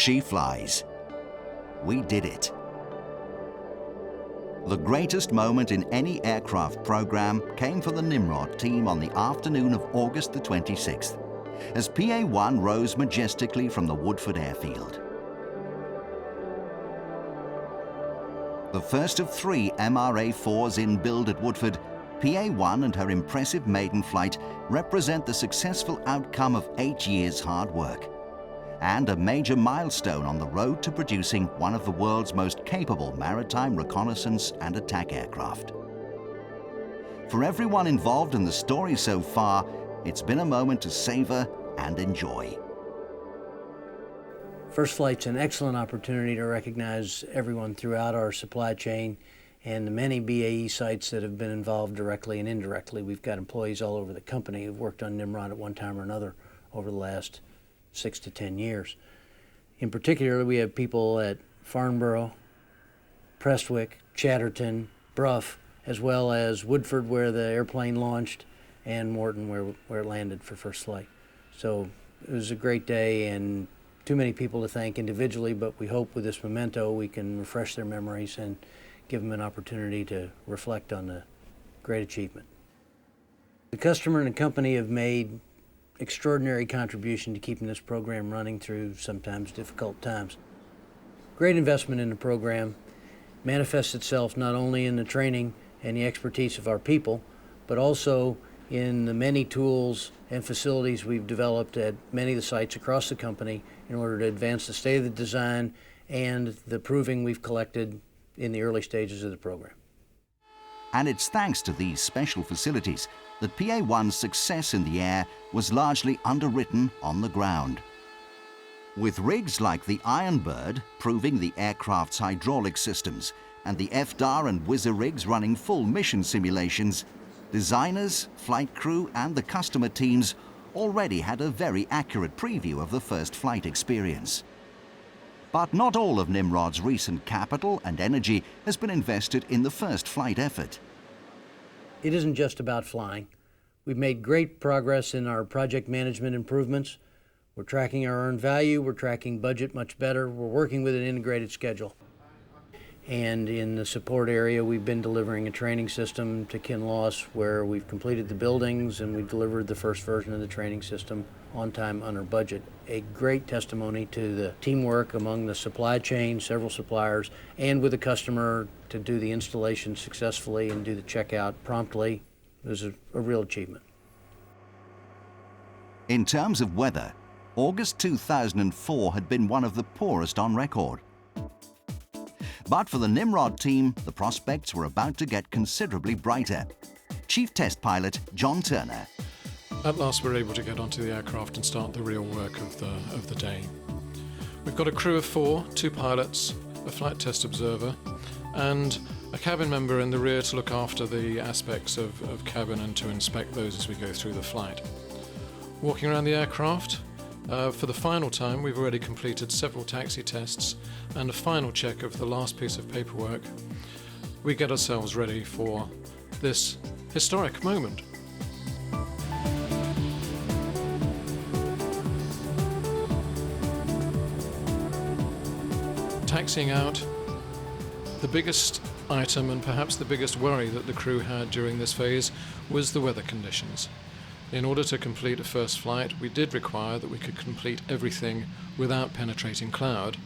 She flies. We did it. The greatest moment in any aircraft program came for the Nimrod team on the afternoon of August the 26th, as PA01 rose majestically from the Woodford airfield. The first of 3 MRA4s in build at Woodford, PA01 and her impressive maiden flight represent the successful outcome of 8 years' hard work, and a major milestone on the road to producing one of the world's most capable maritime reconnaissance and attack aircraft. For everyone involved in the story so far, it's been a moment to savor and enjoy. First Flight's an excellent opportunity to recognize everyone throughout our supply chain and the many BAE sites that have been involved directly and indirectly. We've got employees all over the company who've worked on Nimrod at one time or another over the last 6 to 10 years. In particular, we have people at Farnborough, Prestwick, Chatterton, Bruff, as well as Woodford, where the airplane launched, and Morton, where it landed for First Flight. So it was a great day, and too many people to thank individually, but we hope with this memento we can refresh their memories and give them an opportunity to reflect on the great achievement. The customer and the company have made extraordinary contribution to keeping this program running through sometimes difficult times. Great investment in the program manifests itself not only in the training and the expertise of our people, but also in the many tools and facilities we've developed at many of the sites across the company in order to advance the state of the design and the proving we've collected in the early stages of the program. And it's thanks to these special facilities that PA01's success in the air was largely underwritten on the ground. With rigs like the Ironbird proving the aircraft's hydraulic systems and the FDAR and Whizzer rigs running full mission simulations, designers, flight crew and the customer teams already had a very accurate preview of the first flight experience. But not all of Nimrod's recent capital and energy has been invested in the first flight effort. It isn't just about flying. We've made great progress in our project management improvements. We're tracking our earned value, we're tracking budget much better, we're working with an integrated schedule. And in the support area, we've been delivering a training system to Kinloss where we've completed the buildings and we delivered the first version of the training system on time, under budget. A great testimony to the teamwork among the supply chain, several suppliers, and with the customer to do the installation successfully and do the checkout promptly. It was a real achievement. In terms of weather, August 2004 had been one of the poorest on record. But for the Nimrod team, the prospects were about to get considerably brighter. Chief Test Pilot John Turner. At last we're able to get onto the aircraft and start the real work of the day. We've got a crew of 4, 2 pilots, a flight test observer, and a cabin member in the rear to look after the aspects of cabin and to inspect those as we go through the flight. Walking around the aircraft, for the final time, we've already completed several taxi tests and a final check of the last piece of paperwork. We get ourselves ready for this historic moment. Taxiing out, the biggest item and perhaps the biggest worry that the crew had during this phase was the weather conditions. In order to complete a first flight, we did require that we could complete everything without penetrating cloud,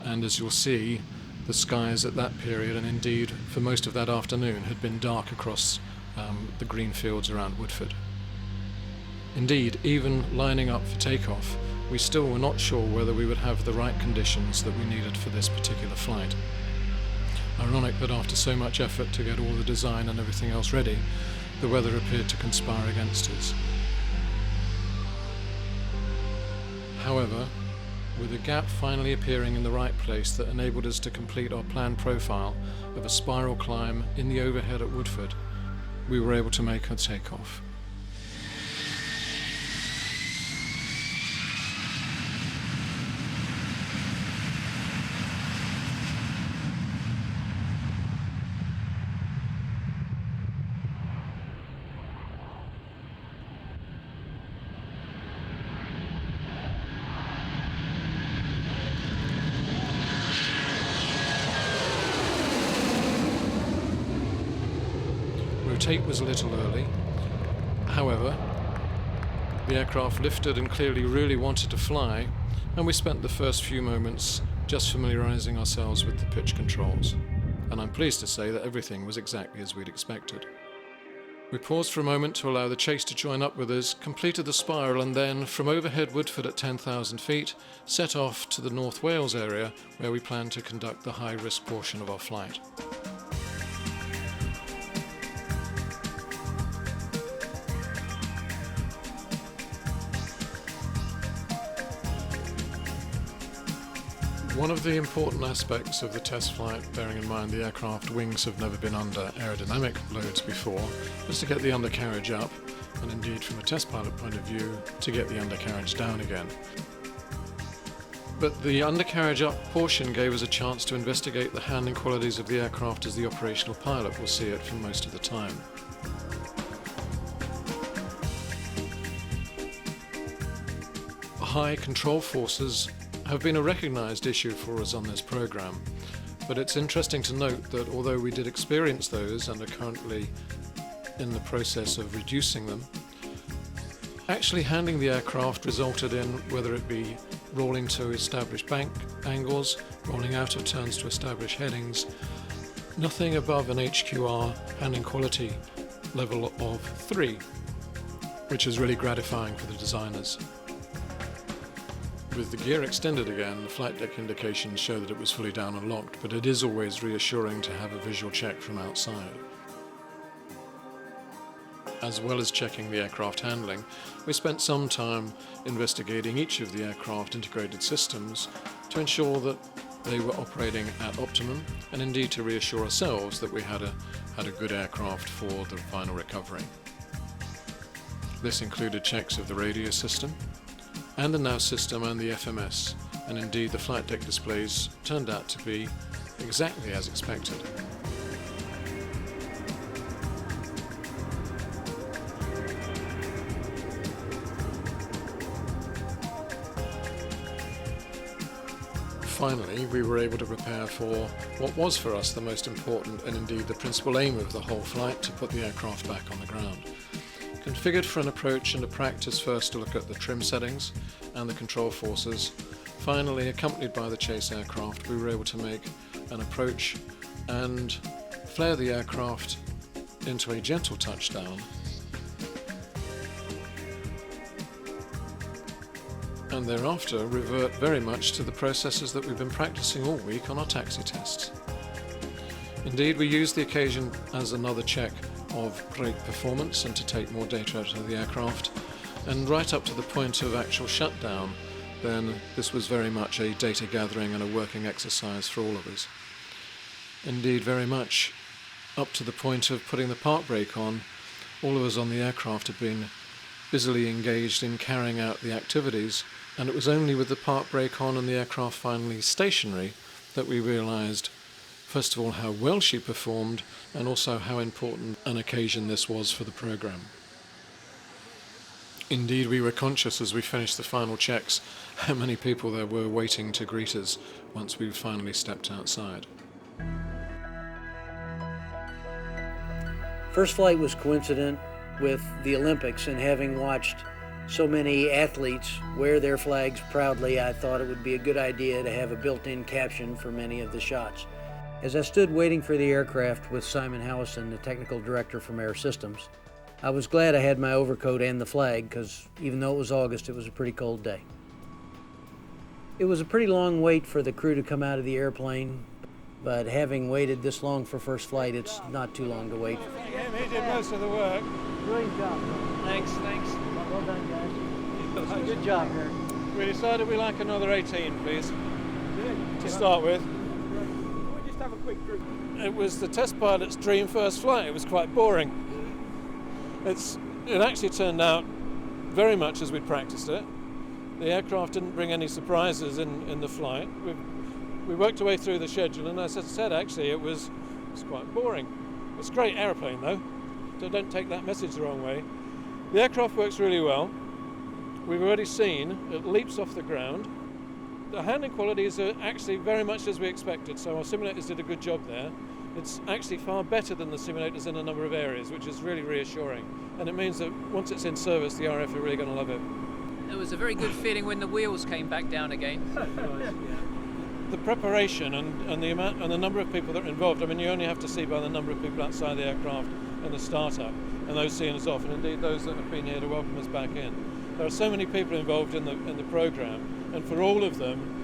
and as you'll see, the skies at that period, and indeed for most of that afternoon, had been dark across the green fields around Woodford. Indeed, even lining up for takeoff, we still were not sure whether we would have the right conditions that we needed for this particular flight. Ironic that after so much effort to get all the design and everything else ready, the weather appeared to conspire against us. However, with a gap finally appearing in the right place that enabled us to complete our planned profile of a spiral climb in the overhead at Woodford, we were able to make a takeoff. Rotate was a little early. However, the aircraft lifted and clearly really wanted to fly, and we spent the first few moments just familiarizing ourselves with the pitch controls. And I'm pleased to say that everything was exactly as we'd expected. We paused for a moment to allow the chase to join up with us, completed the spiral, and then, from overhead Woodford at 10,000 feet, set off to the North Wales area where we planned to conduct the high-risk portion of our flight. One of the important aspects of the test flight, bearing in mind the aircraft wings have never been under aerodynamic loads before, was to get the undercarriage up, and indeed from a test pilot point of view, to get the undercarriage down again. But the undercarriage up portion gave us a chance to investigate the handling qualities of the aircraft as the operational pilot will see it for most of the time. High control forces have been a recognised issue for us on this programme, but it's interesting to note that although we did experience those and are currently in the process of reducing them, actually handling the aircraft resulted in, whether it be rolling to establish bank angles, rolling out of turns to establish headings, nothing above an HQR handling quality level of 3, which is really gratifying for the designers. With the gear extended again, the flight deck indications show that it was fully down and locked, but it is always reassuring to have a visual check from outside. As well as checking the aircraft handling, we spent some time investigating each of the aircraft integrated systems to ensure that they were operating at optimum, and indeed to reassure ourselves that we had a good aircraft for the final recovery. This included checks of the radio system, and the nav system and the FMS, and indeed the flight deck displays turned out to be exactly as expected. Finally, we were able to prepare for what was for us the most important and indeed the principal aim of the whole flight, to put the aircraft back on the ground. Configured for an approach and a practice first to look at the trim settings and the control forces. Finally, accompanied by the chase aircraft, we were able to make an approach and flare the aircraft into a gentle touchdown, and thereafter revert very much to the processes that we've been practicing all week on our taxi tests. Indeed, we used the occasion as another check of brake performance and to take more data out of the aircraft, and right up to the point of actual shutdown, then this was very much a data gathering and a working exercise for all of us. Indeed, very much up to the point of putting the park brake on, all of us on the aircraft had been busily engaged in carrying out the activities, and it was only with the park brake on and the aircraft finally stationary that we realised, first of all, how well she performed, and also how important an occasion this was for the programme. Indeed, we were conscious as we finished the final checks how many people there were waiting to greet us once we finally stepped outside. First flight was coincident with the Olympics, and having watched so many athletes wear their flags proudly, I thought it would be a good idea to have a built-in caption for many of the shots. As I stood waiting for the aircraft with Simon Howison, the technical director from Air Systems, I was glad I had my overcoat and the flag, because even though it was August, it was a pretty cold day. It was a pretty long wait for the crew to come out of the airplane, but having waited this long for first flight, it's not too long to wait. He did most of the work. Brilliant job. Thanks. Well done, guys. Good job, Eric. We decided we like another 18, please, Good. to start with. We'll just have a quick group. It was the test pilot's dream first flight. It was quite boring. It actually turned out very much as we'd practiced it. The aircraft didn't bring any surprises in the flight. We worked our way through the schedule, and as I said, actually, it was quite boring. It's a great aeroplane, though, so don't take that message the wrong way. The aircraft works really well. We've already seen it leaps off the ground. The handling qualities are actually very much as we expected, so our simulators did a good job there. it's actually far better than the simulators in a number of areas, which is really reassuring. And it means that once it's in service, the RF are really going to love it. It was a very good feeling when the wheels came back down again. The preparation and the amount and the number of people that are involved. I mean, you only have to see by the number of people outside the aircraft and the startup, and those seeing us off, and indeed those that have been here to welcome us back in. There are so many people involved in the program, and for all of them,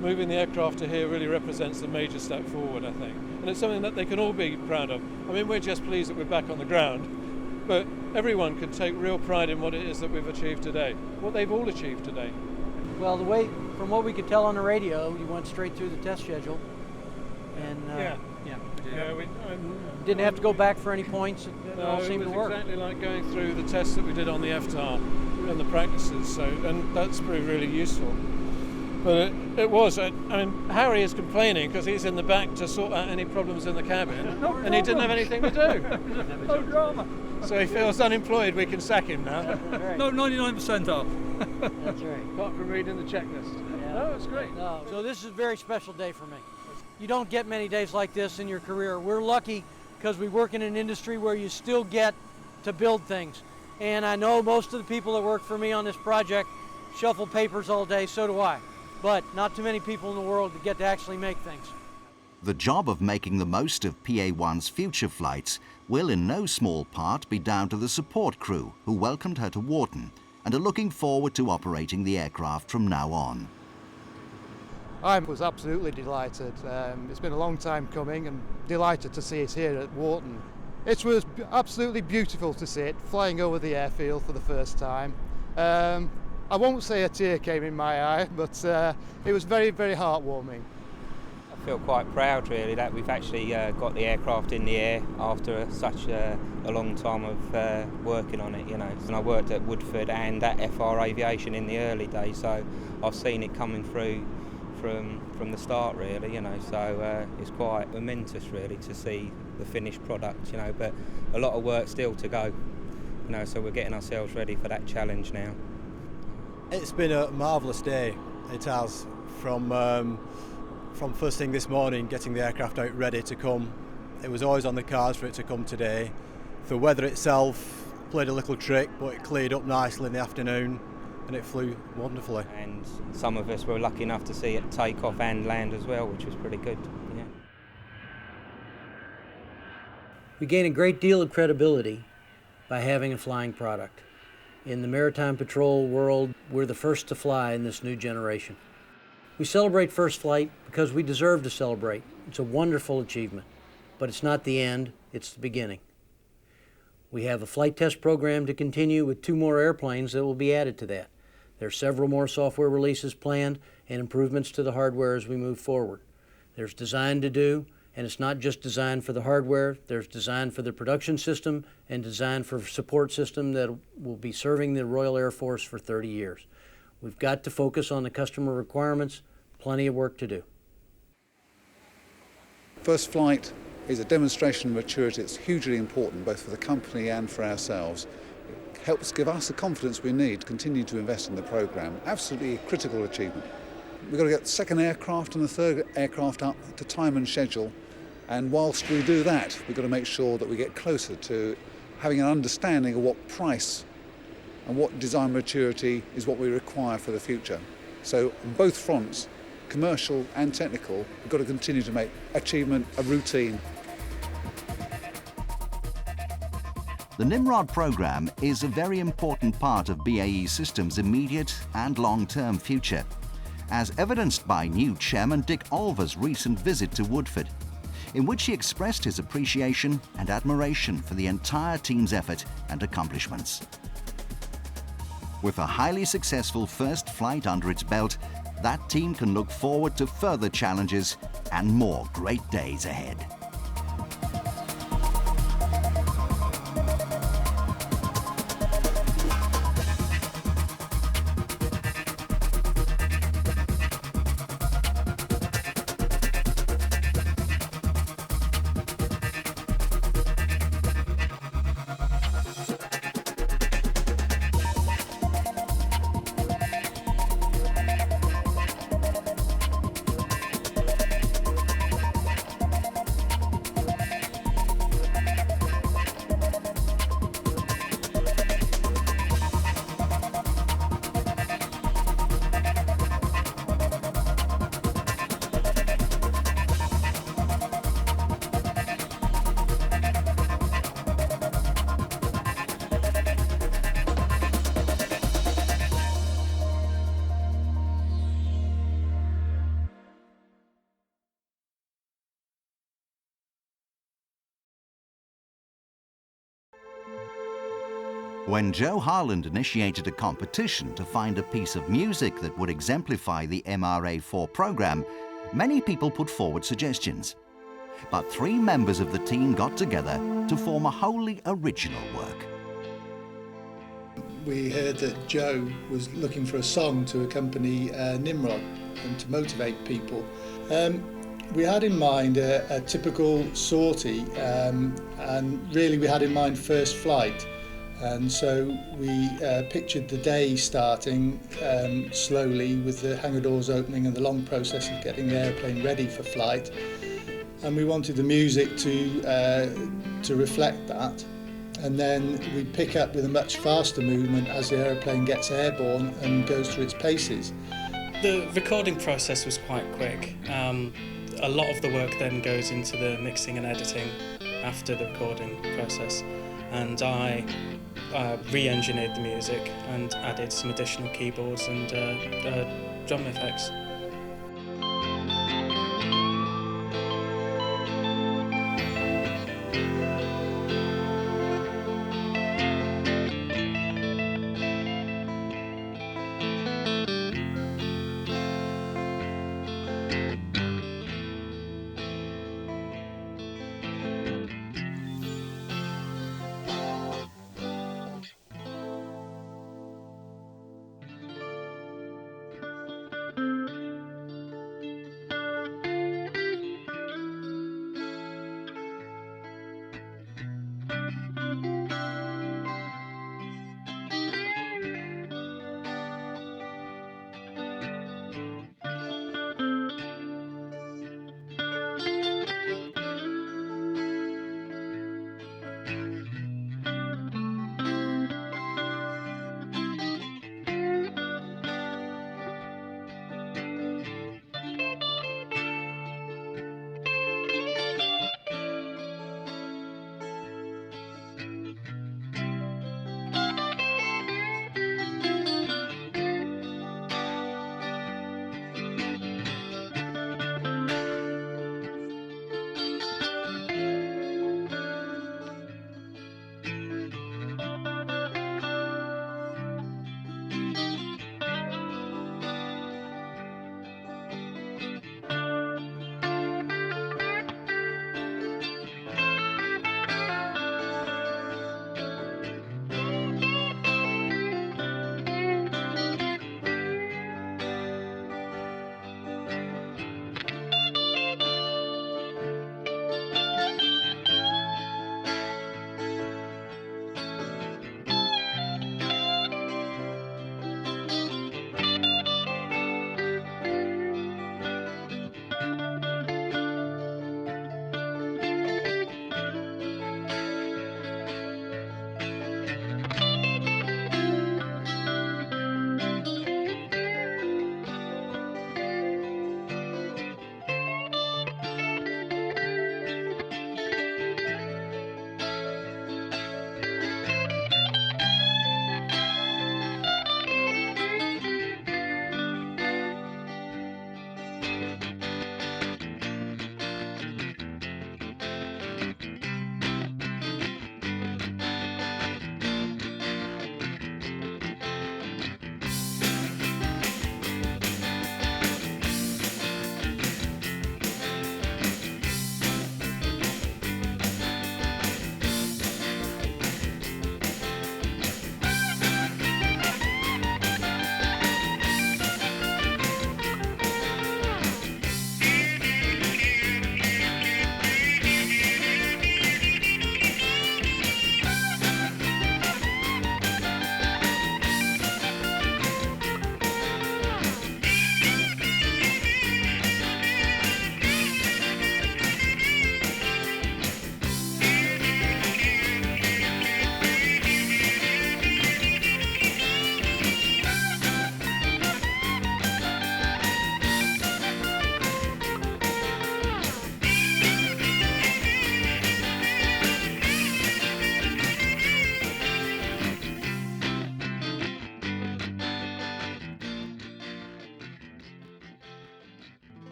moving the aircraft to here really represents a major step forward, I think. And it's something that they can all be proud of. I mean, we're just pleased that we're back on the ground, but everyone can take real pride in what it is that we've achieved today, what they've all achieved today. Well, from what we could tell on the radio, you went straight through the test schedule, and we didn't have to go back for any points. It all seemed to work. Exactly like going through the tests that we did on the FTAR and the practices. And that's proved really useful. But it was. I mean, Harry is complaining because he's in the back to sort out any problems in the cabin, and he didn't have anything to do. No drama. So he feels unemployed. We can sack him now. No, 99% off. That's right. Apart from reading the checklist. Yeah. No, it's great. No. So this is a very special day for me. You don't get many days like this in your career. We're lucky because we work in an industry where you still get to build things. And I know most of the people that work for me on this project shuffle papers all day, so do I. But not too many people in the world get to actually make things. The job of making the most of PA01's future flights will in no small part be down to the support crew who welcomed her to Wharton and are looking forward to operating the aircraft from now on. I was absolutely delighted. It's been a long time coming and delighted to see it here at Wharton. It was absolutely beautiful to see it flying over the airfield for the first time. I won't say a tear came in my eye, but it was very, very heartwarming. I feel quite proud really that we've actually got the aircraft in the air after such a long time of working on it, you know. And I worked at Woodford and at FR Aviation in the early days, so I've seen it coming through from the start really, you know, so it's quite momentous really to see the finished product, you know, but a lot of work still to go, you know, so we're getting ourselves ready for that challenge now. It's been a marvellous day, it has, from first thing this morning, getting the aircraft out ready to come. It was always on the cards for it to come today. The weather itself played a little trick, but it cleared up nicely in the afternoon and it flew wonderfully. And some of us were lucky enough to see it take off and land as well, which was pretty good. Yeah. We gain a great deal of credibility by having a flying product. In the maritime patrol world, we're the first to fly in this new generation. We celebrate first flight because we deserve to celebrate. It's a wonderful achievement, but it's not the end, it's the beginning. We have a flight test program to continue with 2 more airplanes that will be added to that. There are several more software releases planned and improvements to the hardware as we move forward. There's design to do, and it's not just design for the hardware, there's design for the production system and design for support system that will be serving the Royal Air Force for 30 years. We've got to focus on the customer requirements, plenty of work to do. First flight is a demonstration of maturity that's hugely important both for the company and for ourselves. It helps give us the confidence we need to continue to invest in the programme. Absolutely a critical achievement. We've got to get the second aircraft and the third aircraft up to time and schedule, and whilst we do that we've got to make sure that we get closer to having an understanding of what price and what design maturity is what we require for the future. So on both fronts, commercial and technical, we've got to continue to make achievement a routine. The Nimrod program is a very important part of BAE Systems' immediate and long-term future, as evidenced by new Chairman Dick Olver's recent visit to Woodford, in which he expressed his appreciation and admiration for the entire team's effort and accomplishments. With a highly successful first flight under its belt, that team can look forward to further challenges and more great days ahead. When Joe Harland initiated a competition to find a piece of music that would exemplify the MRA4 program, many people put forward suggestions. But 3 members of the team got together to form a wholly original work. We heard that Joe was looking for a song to accompany Nimrod and to motivate people. We had in mind a typical sortie, and really we had in mind first flight. And so we pictured the day starting slowly with the hangar doors opening and the long process of getting the airplane ready for flight. And we wanted the music to reflect that. And then we pick up with a much faster movement as the aeroplane gets airborne and goes through its paces. The recording process was quite quick. A lot of the work then goes into the mixing and editing after the recording process, and I re-engineered the music and added some additional keyboards and drum effects.